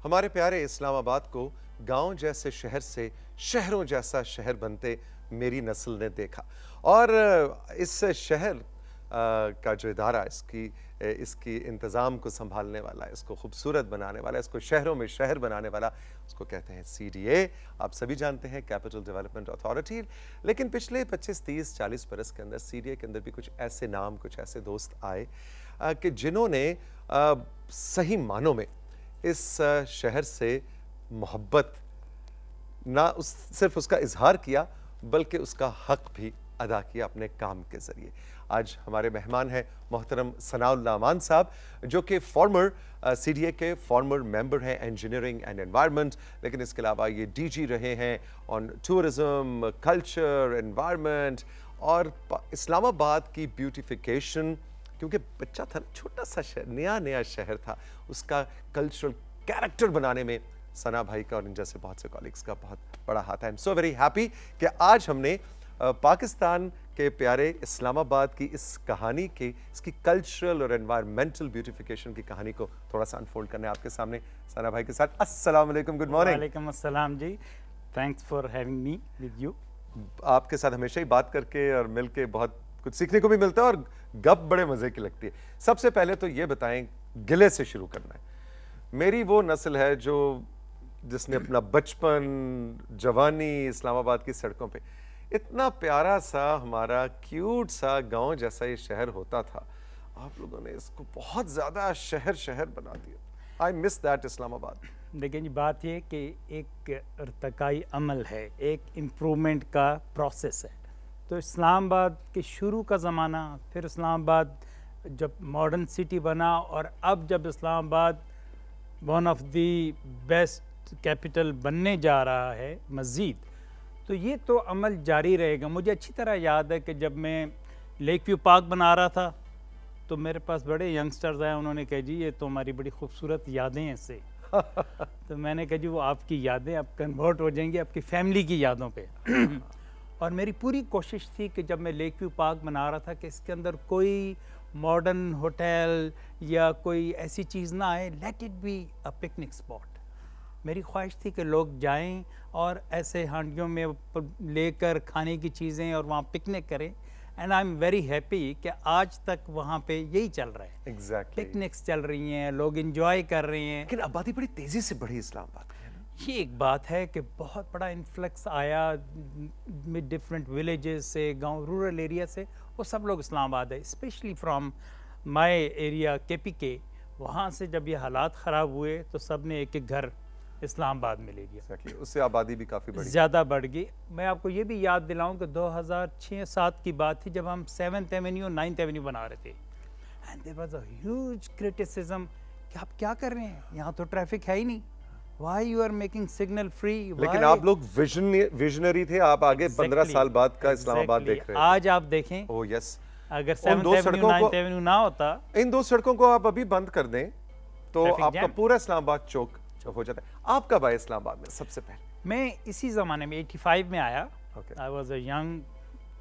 हमारे प्यारे इस्लामाबाद को गांव जैसे शहर से शहरों जैसा शहर बनते मेरी नस्ल ने देखा। और इस शहर का जो इदारा इसकी इंतज़ाम को संभालने वाला, इसको खूबसूरत बनाने वाला, इसको शहरों में शहर बनाने वाला, उसको कहते हैं CDA। आप सभी जानते हैं, कैपिटल डेवलपमेंट अथॉरिटी। लेकिन पिछले 25, 30, 40 बरस के अंदर CDA के अंदर भी कुछ ऐसे नाम, कुछ ऐसे दोस्त आए कि जिन्होंने सही मानों में इस शहर से मोहब्बत ना सिर्फ उसका इजहार किया, बल्कि उसका हक भी अदा किया अपने काम के जरिए। आज हमारे मेहमान हैं मोहतरम सनाउल्लाह अमान साहब, जो कि फॉर्मर CDA के फॉर्मर मेंबर हैं इंजीनियरिंग एंड एनवायरनमेंट, लेकिन इसके अलावा ये DG रहे हैं ऑन टूरिज्म, कल्चर, एनवायरनमेंट और इस्लामाबाद की ब्यूटिफिकेशन। क्योंकि बच्चा था, छोटा सा शहर, नया शहर था, उसका कल्चरल कैरेक्टर बनाने में सना भाई का और इन जैसे बहुत से कॉलीग्स का बहुत बड़ा हाथ है। I am so very happy कि आज हमने पाकिस्तान के प्यारे इस्लामाबाद की इस कहानी की, इसकी कल्चरल और एनवायरमेंटल ब्यूटिफिकेशन की कहानी को थोड़ा सा अनफोल्ड करने आपके सामने सना भाई के साथ। अस्सलाम वालेकुम, गुड मॉर्निंग। वालेकुम अस्सलाम जी, thanks for having me with you. आपके साथ हमेशा ही बात करके और मिलके बहुत कुछ सीखने को भी मिलता है और गप बड़े मजे की लगती है। सबसे पहले तो ये बताएं, गिले से शुरू करना है। मेरी वो नस्ल है जिसने अपना बचपन, जवानी इस्लामाबाद की सड़कों पे, इतना प्यारा सा हमारा क्यूट सा गांव जैसा ये शहर होता था, आप लोगों ने इसको बहुत ज्यादा शहर बना दिया। I miss that Islamabad. देखिए जी, बात ये कि एक इर्तिकाई अमल है, एक इम्प्रूवमेंट का प्रोसेस है। तो इस्लामाबाद के शुरू का ज़माना, फिर इस्लामाबाद जब मॉडर्न सिटी बना, और अब जब Islamabad one of the best capital बनने जा रहा है मज़ीद, तो ये तो अमल जारी रहेगा। मुझे अच्छी तरह याद है कि जब मैं लेक व्यू पार्क बना रहा था तो मेरे पास बड़े यंगस्टर्स आए, उन्होंने कहा जी ये तो हमारी बड़ी खूबसूरत यादें हैं इससे। तो मैंने कहा जी वो आपकी यादें अब कन्वर्ट हो जाएंगी आपकी फैमिली की यादों पे। और मेरी पूरी कोशिश थी कि जब मैं लेक व्यू पार्क बना रहा था कि इसके अंदर कोई मॉडर्न होटल या कोई ऐसी चीज़ ना आए, let it be a picnic spot. मेरी ख्वाहिश थी कि लोग जाएं और ऐसे हांडियों में लेकर खाने की चीज़ें और वहाँ पिकनिक करें। And I am very happy कि आज तक वहाँ पे यही चल रहा है। Exactly. पिकनिक्स चल रही हैं, लोग इंजॉय कर रहे हैं। लेकिन आबादी बड़ी तेजी से बढ़ी इस्लामाबाद में। ये एक बात है कि बहुत बड़ा इन्फ्लक्स आया में डिफरेंट विलेजेस से, गांव, रूरल एरिया से, वो सब लोग इस्लामाबाद है। Specially from my area KPK, वहाँ से जब ये हालात ख़राब हुए तो सब ने एक घर इस्लामाबाद में ले लिया। Exactly. उससे आबादी भी काफ़ी बढ़ी, ज़्यादा बढ़ गई। मैं आपको ये भी याद दिलाऊं कि 2006-07 की बात थी जब हम 7th एवेन्यू, 9th एवेन्यू बना रहे थे, and there was a huge criticism कि आप क्या कर रहे हैं, यहाँ तो ट्रैफिक है ही नहीं, why you are making signal free. लेकिन आप लोग विजनरी थे, आप आगे 15 साल बाद का इस्लामाबाद देख रहे हैं। आज आप देखें, ओह यस, अगर 7th एवेन्यू, 9th एवेन्यू ना होता, इन दो सड़कों को आप अभी बंद कर दें तो ट्रैफिक आपका जैम पूरा इस्लामाबाद चौक हो जाता है। आप कब आए इस्लामाबाद में सबसे पहले? मैं इसी ज़माने में 85 में आया। Okay. I was a young,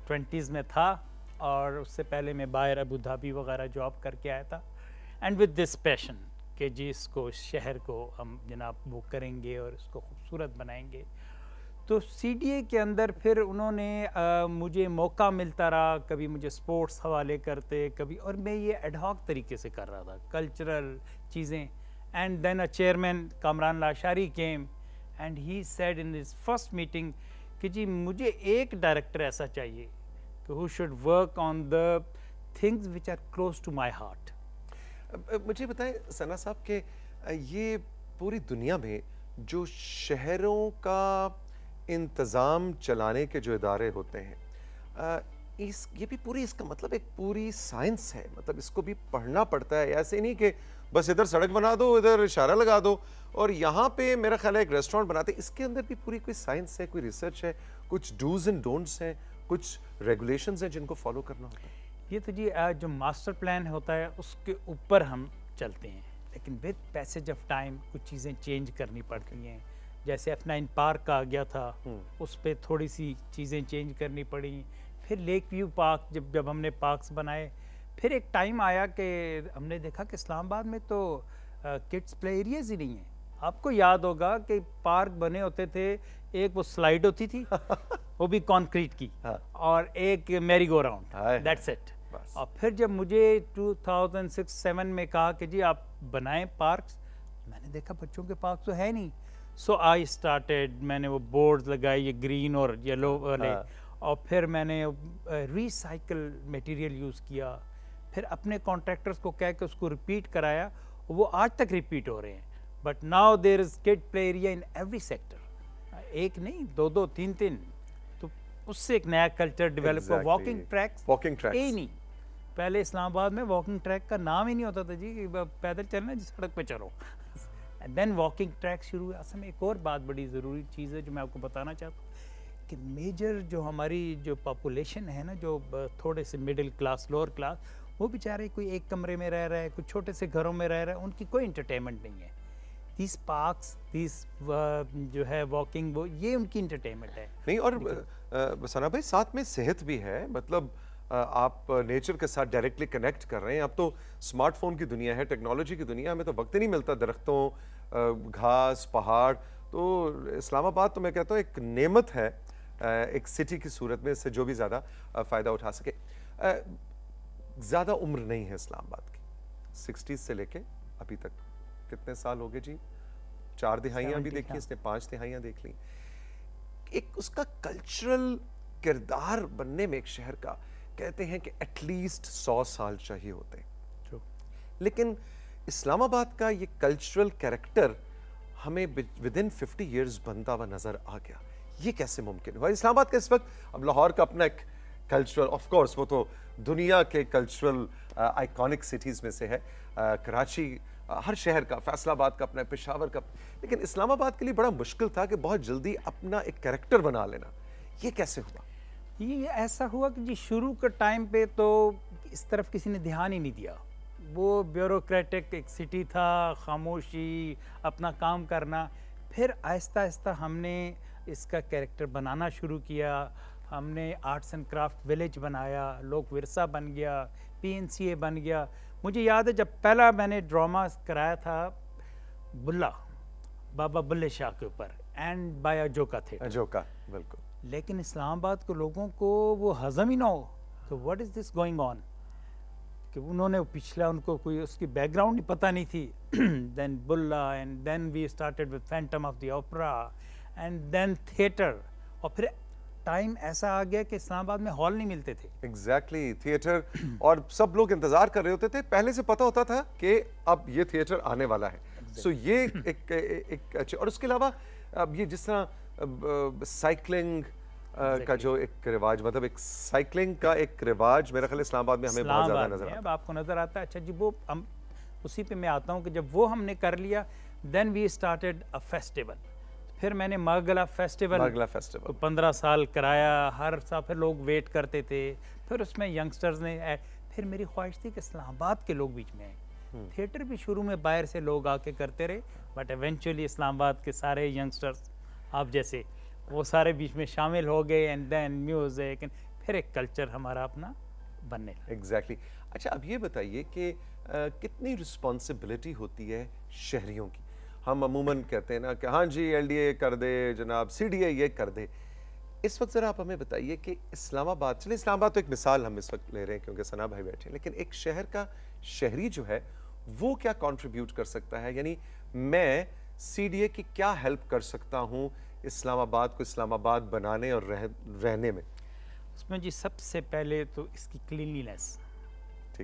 20s में था, और उससे पहले मैं बाहर अबू धाबी वगैरह जॉब करके आया था। एंड विद दिस पैशन कि जी इसको, शहर को हम जनाब वो करेंगे और इसको खूबसूरत बनाएंगे। तो CDA के अंदर फिर उन्होंने मुझे मौका मिलता रहा, कभी मुझे स्पोर्ट्स हवाले करते, कभी, और मैं ये एडहॉक तरीके से कर रहा था कल्चरल चीज़ें। And then a chairman Kamran Lashari came and he said in this first meeting कि जी मुझे एक डायरेक्टर ऐसा चाहिए कि who should work on the things which are close to my heart. मुझे बताएं सना साहब के ये पूरी दुनिया में जो शहरों का इंतज़ाम चलाने के जो इदारे होते हैं, ये भी पूरी, इसका मतलब एक पूरी साइंस है, मतलब इसको भी पढ़ना पड़ता है। ऐसे नहीं कि बस इधर सड़क बना दो, इधर इशारा लगा दो और यहाँ पे मेरा ख्याल है एक रेस्टोरेंट बनाते। इसके अंदर भी पूरी कोई साइंस है, कोई रिसर्च है, कुछ डूज एंड डोंट्स हैं, कुछ रेगुलेशंस हैं जिनको फॉलो करना होता है। ये तो जी जो मास्टर प्लान होता है उसके ऊपर हम चलते हैं, लेकिन विद पैसेज ऑफ टाइम कुछ चीज़ें चेंज करनी पड़ती हैं। जैसे F9 पार्क आ गया था, उस पर थोड़ी सी चीज़ें चेंज करनी पड़ी। फिर लेक व्यू पार्क जब हमने पार्क्स बनाए, फिर एक टाइम आया कि हमने देखा कि इस्लामाबाद में तो किड्स प्ले एरियाज ही नहीं हैं। आपको याद होगा कि पार्क बने होते थे, एक वो स्लाइड होती थी वो भी कंक्रीट की, हाँ। और एक merry go round, hi, that's it. बस। और फिर जब मुझे 2006-07 में कहा कि जी आप बनाएं पार्क्स, मैंने देखा बच्चों के पार्क तो है नहीं। सो आई स्टार्टेड, मैंने वो बोर्ड्स लगाए, ये ग्रीन और येलो वाले, हाँ। और फिर मैंने रिसाइकल मटेरियल यूज़ किया, फिर अपने कॉन्ट्रैक्टर्स को कह के उसको रिपीट कराया, वो आज तक रिपीट हो रहे हैं। But now there is kid play area in every sector, एक नहीं, दो दो तीन तीन, तो उससे एक नया कल्चर डेवलप हुआ। वॉकिंग ट्रैक्स, यही नहीं, पहले इस्लामाबाद में वॉकिंग ट्रैक का नाम ही नहीं होता था जी, कि पैदल चलना जी, सड़क पे चलो। एंड देन वॉकिंग ट्रैक शुरू हुआ। असल में एक और बात बड़ी ज़रूरी चीज़ है जो मैं आपको बताना चाहता हूँ, कि मेजर जो हमारी जो पॉपुलेशन है ना, जो थोड़े से मिडिल क्लास, लोअर क्लास, वो बेचारे कोई एक कमरे में रह रहा है, कुछ छोटे से घरों में रह रहा है, उनकी कोई इंटरटेनमेंट नहीं है। दिस पार्क्स, दिस जो है वॉकिंग, वो ये उनकी इंटरटेनमेंट है। नहीं, और सना भाई साथ में सेहत भी है, मतलब आप नेचर के साथ डायरेक्टली कनेक्ट कर रहे हैं। अब तो स्मार्टफोन की दुनिया है, टेक्नोलॉजी की दुनिया, हमें तो वक्त ही नहीं मिलता दरख्तों, घास, पहाड़। तो इस्लामाबाद तो मैं कहता हूँ एक नेमत है एक सिटी की सूरत में, इससे जो भी ज़्यादा फ़ायदा उठा सके। ज़्यादा उम्र नहीं है इस्लामाबाद की, 60s से लेके अभी तक कितने साल हो गए जी? 4 दिहाइयाँ भी देखी, इसने 5 दिहाइयाँ देख ली। एक उसका कल्चरल किरदार बनने में एक शहर का, कहते हैं कि एटलीस्ट 100 साल चाहिए होते हैं। लेकिन इस्लामाबाद का ये कल्चरल कैरेक्टर हमें विद इन 50 ईयर्स बनता हुआ नजर आ गया। ये कैसे मुमकिन हुआ? इस्लामाबाद का इस वक्त, अब लाहौर का अपना एक कल्चरल, ऑफ कोर्स वो तो दुनिया के कल्चरल आइकॉनिक सिटीज में से है, कराची, हर शहर का, फैसलाबाद का अपना, पेशावर का, लेकिन इस्लामाबाद के लिए बड़ा मुश्किल था कि बहुत जल्दी अपना एक कैरेक्टर बना लेना। ये कैसे हुआ? ये ऐसा हुआ कि जी शुरू के टाइम पे तो इस तरफ किसी ने ध्यान ही नहीं दिया। वो ब्यूरोक्रेटिक एक सिटी था, खामोशी, अपना काम करना। फिर आहिस्ता आहिस्ता हमने इसका कैरेक्टर बनाना शुरू किया। हमने आर्ट्स एंड क्राफ्ट विलेज बनाया, लोक विरसा बन गया, PNCA बन गया। मुझे याद है जब पहला मैंने ड्रामा कराया था बुल्ला, बाबा बुल्ले शाह के ऊपर, एंड बाय अजोका थे, अजोका, बिल्कुल। लेकिन इस्लामाबाद के लोगों को वो हजम ही ना हो कि what is this going on, कि उन्होंने पिछला, उनको कोई उसकी बैकग्राउंड ही पता नहीं थी। Then Bulla, and then we started with Phantom of the Opera, and then theatre. और फिर टाइम ऐसा आ गया कि इस्लामाबाद में हॉल नहीं मिलते थे। एग्जैक्टली, थिएटर, और सब लोग इंतजार कर रहे होते थे, पहले से पता होता था कि अब ये थिएटर आने वाला है। सो ये एक अच्छे, और उसके अलावा अब ये जिस तरह साइकिलिंग का जो एक रिवाज, मतलब एक साइकिलिंग का एक रिवाज मेरा ख्याल इस्लामाबाद में हमें बहुत ज्यादा नजर आता है। अब आपको नजर आता है। अच्छा जी, वो हम उसी पे मैं आता हूँ कि जब वो हमने कर लिया, then we started a festival. फिर मैंने मागला फेस्टिवल 15 साल कराया, हर साल फिर लोग वेट करते थे। फिर उसमें यंगस्टर्स ने, फिर मेरी ख्वाहिश थी कि इस्लामाबाद के लोग बीच में आए। थिएटर भी शुरू में बाहर से लोग आके करते रहे, बट एवेंचुअली इस्लामाबाद के सारे यंगस्टर्स आप जैसे वो सारे बीच में शामिल हो गए, एंड देन म्यूजिक, फिर एक कल्चर हमारा अपना बनने लगा। एग्जैक्टली। अच्छा, अब ये बताइए कि कितनी रिस्पॉन्सिबिलिटी होती है शहरियों की? हम अमूमन कहते हैं ना कि हाँ जी LDA कर दे जनाब, CDA ये कर दे। इस वक्त ज़रा आप हमें बताइए कि इस्लामाबाद, चलिए इस्लामाबाद तो एक मिसाल हम इस वक्त ले रहे हैं क्योंकि सना भाई बैठे हैं, लेकिन एक शहर का शहरी जो है वो क्या कंट्रीब्यूट कर सकता है? यानी मैं CDA की क्या हेल्प कर सकता हूँ इस्लामाबाद को इस्लामाबाद बनाने और रहने में? उसमें जी सबसे पहले तो इसकी क्लीनलीनेस,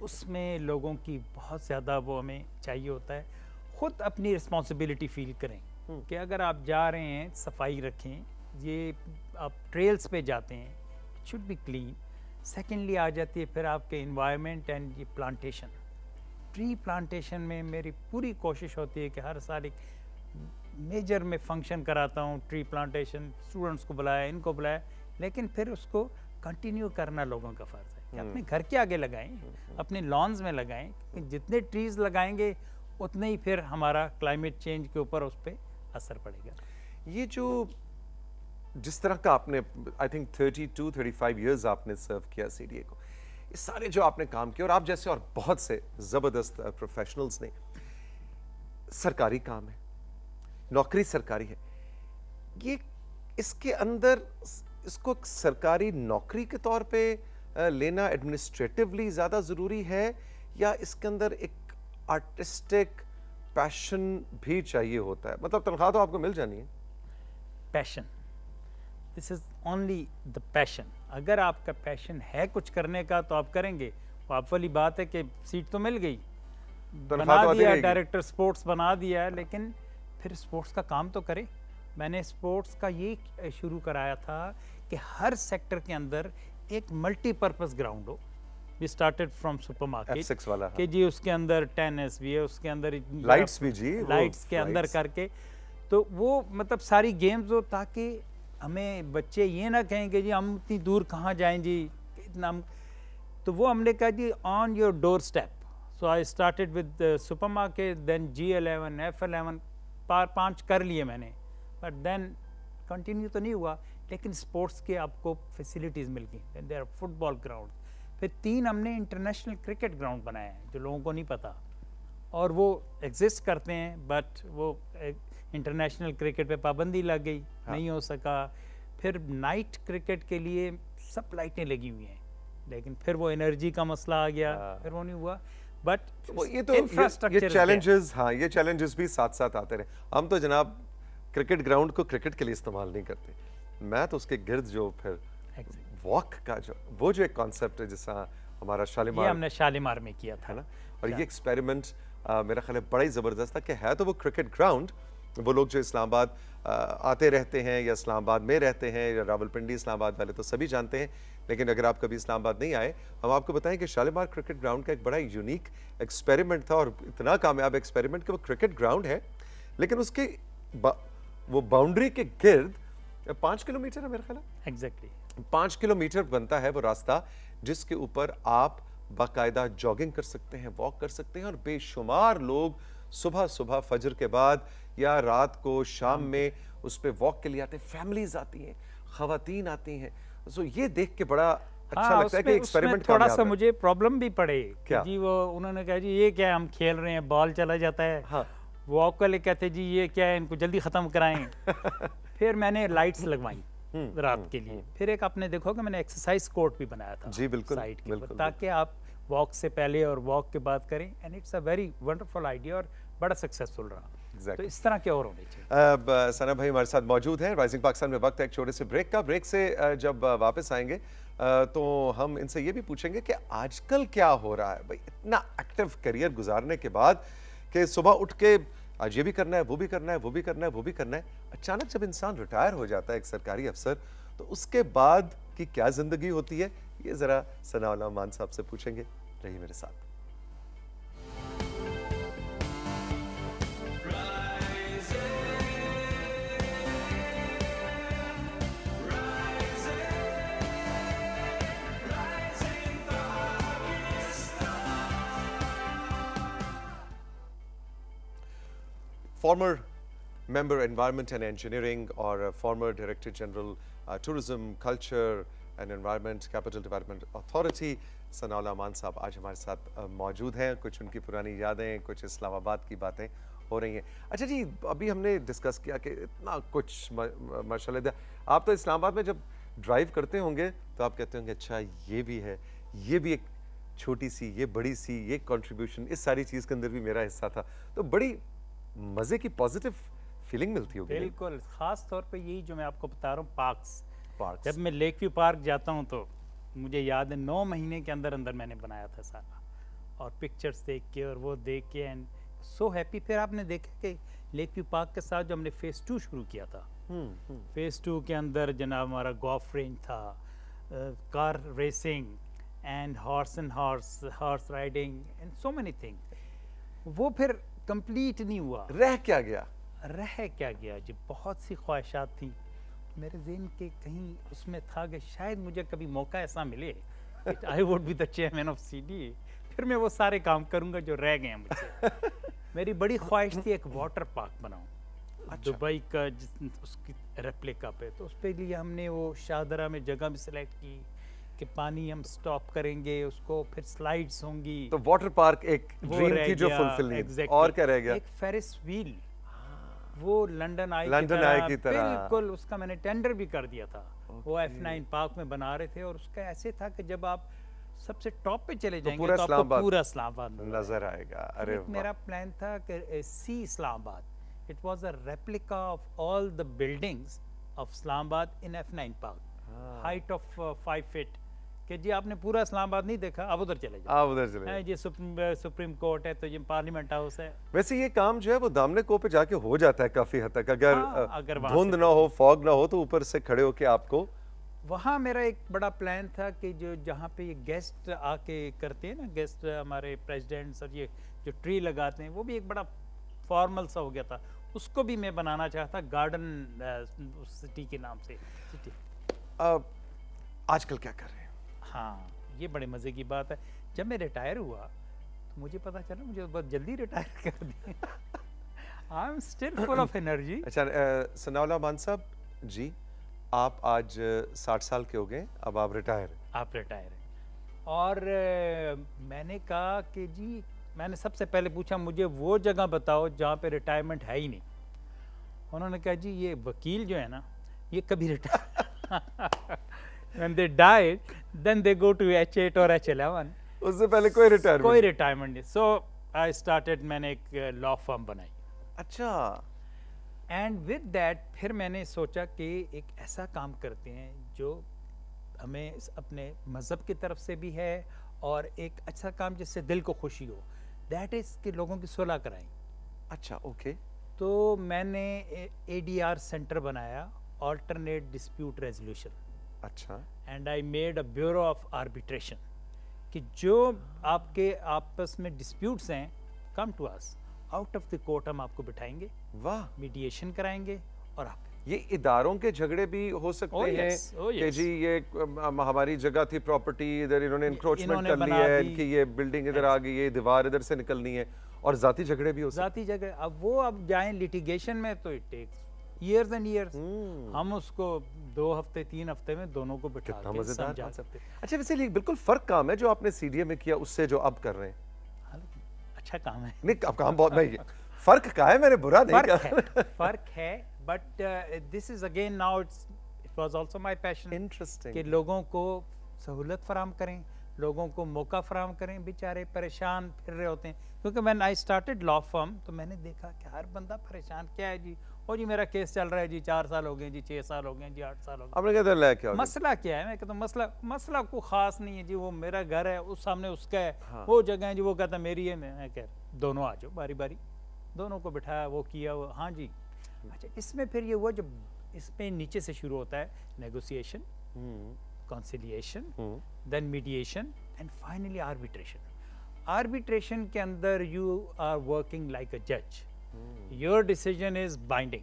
उसमें लोगों की बहुत ज़्यादा वो हमें चाहिए होता है। ख़ुद अपनी रिस्पॉन्सिबिलिटी फील करें कि अगर आप जा रहे हैं सफाई रखें, ये आप ट्रेल्स पे जाते हैं, it should be clean. Secondly आ जाती है फिर आपके इन्वायरमेंट एंड ये प्लांटेशन, ट्री प्लांटेशन में मेरी पूरी कोशिश होती है कि हर साल एक मेजर में फंक्शन कराता हूँ, ट्री प्लांटेशन, स्टूडेंट्स को बुलाया, इनको बुलाया, लेकिन फिर उसको कंटिन्यू करना लोगों का फ़र्ज़ है कि अपने घर के आगे लगाएं, अपने लॉन्स में लगाएं, कि जितने ट्रीज़ लगाएंगे उतने ही फिर हमारा क्लाइमेट चेंज के ऊपर उस पर असर पड़ेगा। ये जो जिस तरह का आपने आई थिंक 32-35 इयर्स आपने सर्व किया CDA को, ये सारे जो आपने काम किए, और आप जैसे और बहुत से ज़बरदस्त प्रोफेशनल्स ने, सरकारी काम है, नौकरी सरकारी है, ये इसके अंदर इसको एक सरकारी नौकरी के तौर पे लेना एडमिनिस्ट्रेटिवली ज़्यादा ज़रूरी है, या इसके अंदर एक आर्टिस्टिक पैशन भी चाहिए होता है? मतलब तनख्वाह तो आपको मिल जानी है। Passion, this is only the passion. अगर आपका पैशन है कुछ करने का तो आप करेंगे। वो आप वाली बात है कि सीट तो मिल गई, बना दिया, डायरेक्टर स्पोर्ट्स बना दिया है, लेकिन फिर स्पोर्ट्स का काम तो करे। मैंने स्पोर्ट्स का ये शुरू कराया था कि हर सेक्टर के अंदर एक मल्टीपर्पज़ ग्राउंड हो। We started from supermarket F6 वाला, कि जी उसके अंदर टेनिस भी है, उसके अंदर लाइट्स भी, जी लाइट्स के अंदर करके, तो वो मतलब सारी गेम्स हो, ताकि हमें बच्चे ये ना कहें कि जी हम इतनी दूर कहाँ जाएं जी, इतना तो वो हमने कहा जी on your doorstep. So I started with supermarket, then G11, F11, 5 कर लिए मैंने, बट देन कंटिन्यू तो नहीं हुआ। लेकिन स्पोर्ट्स के आपको फैसिलिटीज़ मिल गई, देन देयर फुटबॉल ग्राउंड, फिर 3 हमने इंटरनेशनल क्रिकेट ग्राउंड बनाए हैं जो लोगों को नहीं पता, और वो एग्जिस्ट करते हैं, बट वो इंटरनेशनल क्रिकेट पे पाबंदी लग गई, नहीं हो सका। फिर नाइट क्रिकेट के लिए सब लाइटें लगी हुई हैं, लेकिन फिर वो एनर्जी का मसला आ गया, फिर वो नहीं हुआ। बट ये तो ये चैलेंजेस, हाँ ये चैलेंजेस भी साथ साथ आते रहे। हम तो जनाब क्रिकेट ग्राउंड को क्रिकेट के लिए इस्तेमाल नहीं करते, मैं तो उसके गिर्द जो फिर वॉक का वो जो एक कॉन्सेप्ट है, जैसा हमारा शालीमार, ये हमने शालीमार में किया था ना, और ये एक्सपेरिमेंट मेरा ख्याल है बड़ा ही ज़बरदस्त था कि है तो वो क्रिकेट ग्राउंड, वो लोग जो इस्लामाबाद आते रहते हैं या इस्लामाबाद में रहते हैं या रावलपिंडी इस्लामाबाद वाले तो सभी जानते हैं, लेकिन अगर आप कभी इस्लामाबाद नहीं आए, हम आपको बताएं कि शालीमार क्रिकेट ग्राउंड का एक बड़ा यूनिक एक्सपेरिमेंट था, और इतना कामयाब एक्सपेरिमेंट कि वो क्रिकेट ग्राउंड है, लेकिन उसके वो बाउंड्री के गिर्द 5 किलोमीटर है मेरा ख्याल है, एग्जैक्टली 5 किलोमीटर बनता है वो रास्ता, जिसके ऊपर आप बाकायदा जॉगिंग कर सकते हैं, वॉक कर सकते हैं, और बेशुमार लोग सुबह सुबह फजर के बाद या रात को शाम में उस पे वॉक के लिए आते हैं, फैमिलीज आती हैं, खवातीन आती हैं। सो ये देख के बड़ा अच्छा लगता है कि एक्सपेरिमेंट थोड़ा सा मुझे प्रॉब्लम भी पड़े क्या? जी वो उन्होंने कहा जी ये क्या हम खेल रहे हैं, बॉल चला जाता है, हाँ। वॉक वाले कहते जी ये क्या है, इनको जल्दी ख़त्म कराएं। फिर मैंने लाइट्स लगवाई रात के लिए। फिर एक आपने देखो कि मैंने एक्सरसाइज कोर्ट भी बनाया था जी, बिल्कुल, साइड के बिल्कुल, ताकि आप वॉक से पहले और वॉक के बाद करें, and it's a very wonderful idea और बड़ा सक्सेसफुल रहा। तो इस तरह के और होने चाहिए। सना भाई हमारे साथ मौजूद हैं राइजिंग पाकिस्तान में। वक्त है एक छोटे से ब्रेक का। ब्रेक से जब वापस आएंगे तो हम इनसे ये भी पूछेंगे कि आजकल क्या हो रहा है भाई, इतना एक्टिव करियर गुजारने के बाद कि सुबह उठ के आज ये भी करना है, वो भी करना है, वो भी करना है, वो भी करना है, अचानक जब इंसान रिटायर हो जाता है एक सरकारी अफसर, तो उसके बाद की क्या जिंदगी होती है, ये जरा सनाउल्लाह मान साहब से पूछेंगे। रहिए मेरे साथ। Former member Environment and Engineering और former Director General Tourism, Culture and Environment, Capital Development Authority, Sanaullah मान साहब आज हमारे साथ मौजूद हैं। कुछ उनकी पुरानी यादें, कुछ इस्लामाबाद की बातें हो रही हैं। अच्छा जी, अभी हमने डिस्कस किया कि इतना कुछ माशाल्लाह, आप तो इस्लामाबाद में जब ड्राइव करते होंगे तो आप कहते होंगे अच्छा ये भी है, ये भी एक छोटी सी, ये बड़ी सी, ये कंट्रीब्यूशन, इस सारी चीज़ के अंदर भी मेरा हिस्सा था, तो बड़ी मजे की पॉजिटिव फीलिंग मिलती होगी। बिल्कुल, खास तौर पे यही जो मैं आपको बता रहा हूँ, पार्क्स। जब मैं लेक व्यू पार्क जाता हूँ तो मुझे याद है 9 महीने के अंदर अंदर मैंने बनाया था सारा, और पिक्चर्स देख के और वो देख के एंड सो हैप्पी। फिर आपने देखा कि लेक व्यू पार्क के साथ जो हमने फेज़ 2 शुरू किया था, फेज़ 2 के अंदर जनाब हमारा गोल्फ रेंज था, car racing and horse riding and so many thing. वो फिर कंप्लीट नहीं हुआ। रह क्या गया जी, बहुत सी ख्वाहिशात थी मेरे ज़हन के, कहीं उसमें था कि शायद मुझे कभी मौका ऐसा मिले I would be the chairman of CD, फिर मैं वो सारे काम करूंगा जो रह गए हैं मुझसे। मेरी बड़ी ख्वाहिश थी एक वाटर पार्क बनाऊं, अच्छा। दुबई का उसकी रेप्लिका पे, तो उस पे लिए हमने वो शाहदरा में जगह भी सिलेक्ट की कि पानी हम स्टॉप करेंगे उसको, फिर स्लाइड्स होंगी। तो वाटर पार्क एक ड्रीम थी जो फुलफिल नहीं, और क्या रह गया? एक फेरिस व्हील, वो लंदन आई लंदन आई की तरह। बिल्कुल, उसका मैंने टेंडर भी कर दिया था। वो F9 पार्क में बना रहे थे और उसका ऐसे था कि जब आप सबसे टॉप पे चले जाएंगे तो आपको पूरा इस्लामाबाद नजर आएगा। अरे वाह। मेरा प्लान था कि see Islamabad, it was a replica of all the buildings of Islamabad in F9 park, height of 5 feet, कि जी आपने पूरा इस्लामाबाद नहीं देखा, अब उधर चले जाओ। आप उधर चले, ये सुप्रीम कोर्ट है, तो ये पार्लियामेंट हाउस है। वैसे ये काम जो है वो दामने को पे जाके हो जाता है काफी हद तक, अगर धुंध ना हो, फॉग ना हो, तो ऊपर से खड़े होके आपको। वहाँ मेरा एक बड़ा प्लान था कि जो जहाँ पे ये गेस्ट आके करते हैं ना, गेस्ट हमारे प्रेसिडेंट्स और ये जो ट्री लगाते हैं, वो भी एक बड़ा फॉर्मल सा हो गया था। उसको भी मैं बनाना चाहता, गार्डन सिटी के नाम से सिटी। आजकल क्या कर रहे हैं? हाँ, ये बड़े मज़े की बात है। जब मैं रिटायर हुआ तो मुझे पता चला मुझे बहुत जल्दी रिटायर कर दिया। I am still full of energy. अच्छा, सनाउल्लाह मान साहब जी, आप आज 60 साल के हो गए, अब आप रिटायर। आप रिटायर हैं। और मैंने कहा कि जी, मैंने सबसे पहले पूछा मुझे वो जगह बताओ जहाँ पे रिटायरमेंट है ही नहीं। उन्होंने कहा जी ये वकील जो है ना, ये कभी retire when they die then they go to H8 और H11, उससे पहले कोई रिटायरमेंट नहीं। सो आई स्टार्टेड, मैंने एक लॉ फर्म बनाई। अच्छा। एंड विद दैट फिर मैंने सोचा कि एक ऐसा काम करते हैं जो हमें अपने मज़हब की तरफ से भी है और एक अच्छा काम जिससे दिल को खुशी हो, दैट इज़ कि लोगों की सुलह कराएं। अच्छा, ओके। तो मैंने ADR सेंटर बनाया, ऑल्टरनेट डिस्प्यूट रेजोल्यूशन। अच्छा। And I made a bureau of arbitration, कि जो आपके आपस में डिस्प्यूट्स हैं, come to us, out of the court हम आपको बिठाएंगे। वाह। मीडिएशन कराएंगे और आप ये इदारों के झगड़े भी हो सकते हैं कि जी ये हमारी जगह थी प्रॉपर्टी, इधर इन्होंने इंक्रोचमेंट कर लिया है, इनकी ये बिल्डिंग इधर आ गई, ये दीवार इधर से निकलनी है, और जाती झगड़े भी हो सकते हैं। जाती जगह अब जाएं लिटिगेशन में तो it takes years and years। हम उसको 2 हफ्ते 3 हफ्ते में दोनों को बिठा के समझा सकते। अच्छा, वैसे ये बिल्कुल फर्क काम है जो आपने CDA में किया उससे जो अब कर रहे हैं। अच्छा काम है। नहीं, अब काम बहुत नहीं, फर्क क्या है, मैंने बुरा नहीं कहा। फर्क है, but this is again now it was also my passion. Interesting कि लोगों को सहूलत फराहम करें, लोगों को मौका फराहम करें। बेचारे परेशान फिर रहे होते हैं, क्योंकि when I started law firm तो मैंने देखा कि हर बंदा परेशान, क्या है जी, ओ जी मेरा केस चल रहा है जी, 4 साल हो गए जी, 6 साल हो गए जी, 8 साल हो गए। आपने कहते ले क्या मसला क्या है? मैं कहता हूँ मसला कोई खास नहीं है जी, वो मेरा घर है, उस सामने उसका है। हाँ। वो जगह है जी, वो कहता मेरी है। मैं कह दोनों आ जाओ बारी बारी, दोनों को बिठाया, वो किया, वो हाँ जी। अच्छा, इसमें फिर ये हुआ जब इसमें नीचे से शुरू होता है negotiation, conciliation, then mediation and finally arbitration. Arbitration के अंदर you are working like a जज, your decision is binding.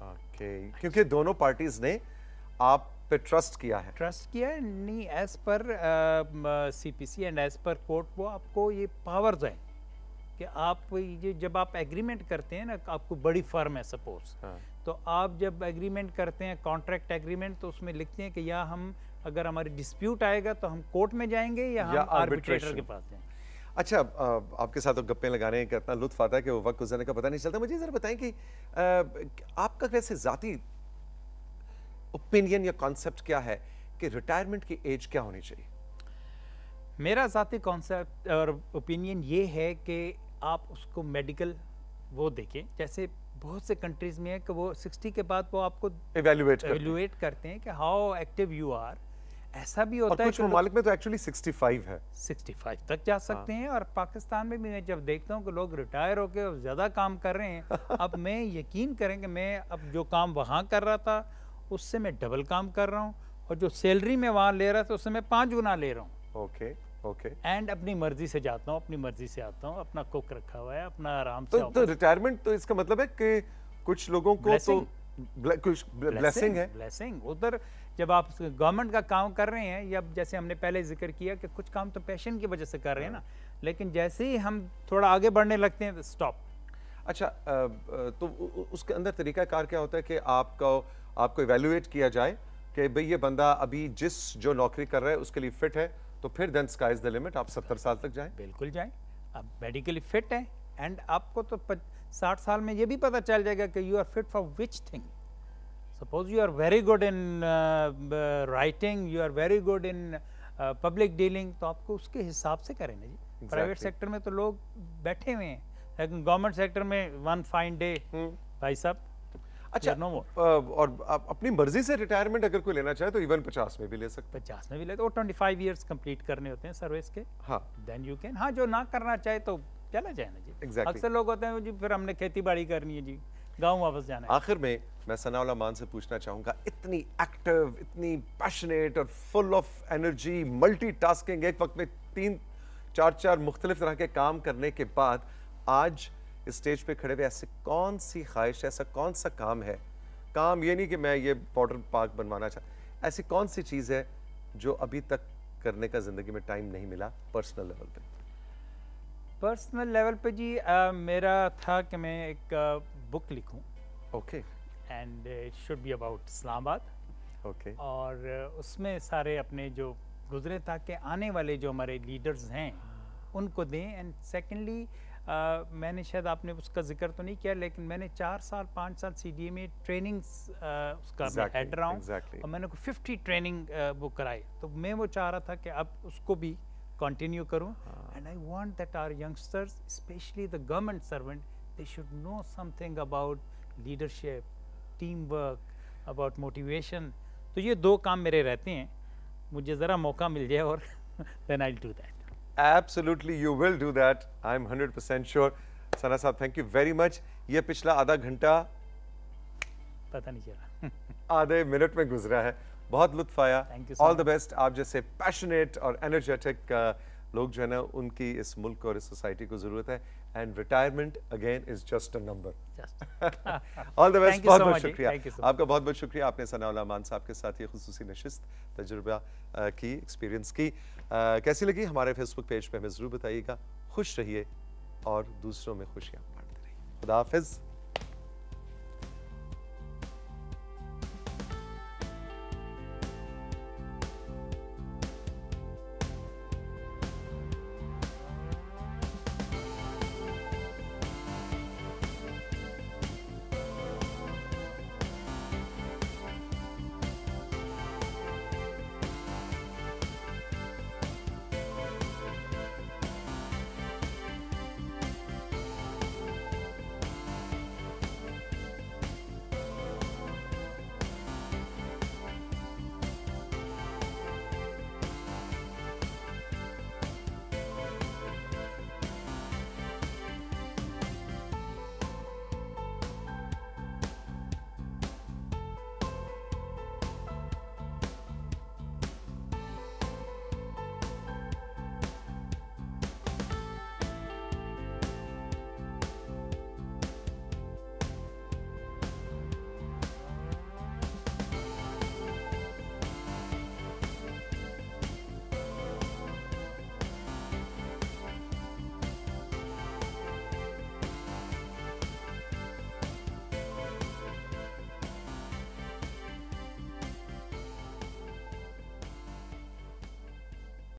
Okay, क्योंकि दोनों पार्टीज ने आप पे ट्रस्ट किया है। ट्रस्ट किया है नहीं, as per CPC and as per court वो आपको ये पावर्स हैं कि आप ये जब आप एग्रीमेंट करते हैं ना, आपको बड़ी फर्म है सपोज, तो आप जब एग्रीमेंट करते हैं, कॉन्ट्रैक्ट एग्रीमेंट, तो उसमें लिखते हैं कि या हम अगर हमारी डिस्प्यूट आएगा तो हम कोर्ट में जाएंगे या हम आर्बिट्रेटर के पास जाएंगे। अच्छा, आपके साथ तो गप्पे लगाने का इतना लुत्फ आता है कि वो वक्त गुजरने का पता नहीं चलता। मुझे जरा बताएं कि आपका वैसे जाती ओपिनियन या कॉन्सेप्ट क्या है कि रिटायरमेंट की एज क्या होनी चाहिए? मेरा जाती कॉन्सेप्ट और ओपिनियन ये है कि आप उसको मेडिकल वो देखें, जैसे बहुत से कंट्रीज में है कि वो 60 के बाद वो आपको एवेल्युएट करते हैं कि हाउ एक्टिव यू आर। ऐसा भी होता है कुछ ममालिक में तो एक्चुअली 65 है, 65 तक जा सकते हैं। और पाकिस्तान में भी मैं जब देखता हूँ कि लोग रिटायर होकर ज़्यादा काम कर रहे हैं, अब मैं यकीन करें कि मैं अब जो काम वहाँ कर रहा था उससे मैं डबल काम कर रहा हूँ, और जो सैलरी में वहाँ ले रहा था उससे मैं 5 गुना ले रहा हूँ। Okay okay. एंड अपनी मर्जी से जाता हूँ, अपनी मर्जी से आता हूँ, अपना कुक रखा हुआ है, अपना आराम से। तो रिटायरमेंट तो इसका मतलब है कि कुछ लोगों को तो कुछ ब्लेसिंग है। ब्लेसिंग उधर जब आप गवर्नमेंट का काम कर रहे हैं, या जैसे हमने पहले जिक्र किया कि कुछ काम तो पैशन की वजह से कर रहे हैं ना, लेकिन जैसे ही हम थोड़ा आगे बढ़ने लगते हैं तो स्टॉप। अच्छा, तो उसके अंदर तरीकाकार क्या होता है कि आपको इवैल्यूएट किया जाए कि भाई ये बंदा अभी जिस जो नौकरी कर रहा है उसके लिए फिट है, तो फिर then sky is the limit, आप 70 साल तक जाएं? बिल्कुल जाएं। अब मेडिकली फिट है एंड आपको तो 60 साल में ये भी पता चल जाएगा कि you are fit for which thing. Suppose you are very good in writing, you are very good in public dealing, तो आपको उसके हिसाब से करें ना जी। प्राइवेट सेक्टर में तो लोग बैठे हुए हैं, लेकिन गवर्नमेंट सेक्टर में वन फाइन डे भाई साहब। अच्छा, और अपनी मर्जी से रिटायरमेंट अगर कोई लेना चाहे तो इवन 50 में भी ले सकते हैं। 50 में भी ले, तो 25 ईयर्स कंप्लीट करने होते हैं सर्विस के। हाँ, देन यू कैन। हाँ, जो ना करना चाहे तो चला जाए ना जी। Exactly. अक्सर लोग होते हैं जी फिर हमने खेती बाड़ी करनी है जी, गांव वापस जाना है। आखिर में मैं सनाउल्लाह मान से पूछना चाहूंगा, इतनी एक्टिव, इतनी पैशनेट और फुल ऑफ एनर्जी, मल्टीटास्किंग, एक वक्त में 3-4 मुख्तलिफ तरह के काम करने के बाद आज इस स्टेज पे खड़े हुए ऐसे कौन सी ख्वाहिश, ऐसा कौन सा काम है, काम ये नहीं कि मैं ये वाटर पार्क बनवाना चाहता, ऐसी कौन सी चीज़ है जो अभी तक करने का ज़िंदगी में टाइम नहीं मिला पर्सनल लेवल पे? पर्सनल लेवल पे जी मेरा था कि मैं एक बुक लिखूं। Okay. And it should be about Islamabad. Okay. और उसमें सारे अपने जो गुजरे ताकि आने वाले जो हमारे लीडर्स हैं उनको दें। एंड सेकेंडली मैंने शायद आपने उसका जिक्र तो नहीं किया, लेकिन मैंने 4 साल 5 साल CDA में ट्रेनिंग्स उसका हेड रहा हूँ। और मैंने 50 ट्रेनिंग वो कराई, तो मैं वो चाह रहा था कि अब उसको भी कंटिन्यू करूँ। And I want that our youngsters, specially the government servant, they should know something about leadership, team work, about motivation. तो ये 2 काम मेरे रहते हैं, मुझे ज़रा मौका मिल जाए और then I will do that. Absolutely, you will do that. I'm 100% sure. Sana sahab, thank you very much. ये पिछला आधा घंटा पता नहीं चला आधे मिनट में गुजरा है, बहुत लुत्फ आया। Thank you so All the much. best. आप जैसे पैशनेट और एनर्जेटिक लोग जो है ना, उनकी इस मुल्क और इस सोसाइटी को जरूरत है। And retirement again is just a number. All the best. Thank you बहुत so बहुत much. शुक्रिया Thank you so आपका, बहुत बहुत शुक्रिया। आपने सनाउल्लाह मान साहब के साथ ये खुसूसी नशिस्त तजुर्बा की, एक्सपीरियंस की। कैसी लगी हमारे फेसबुक पेज पे हमें ज़रूर बताइएगा। खुश रहिए और दूसरों में खुशियाँ बांटते रहिए। खुदा हाफिज़।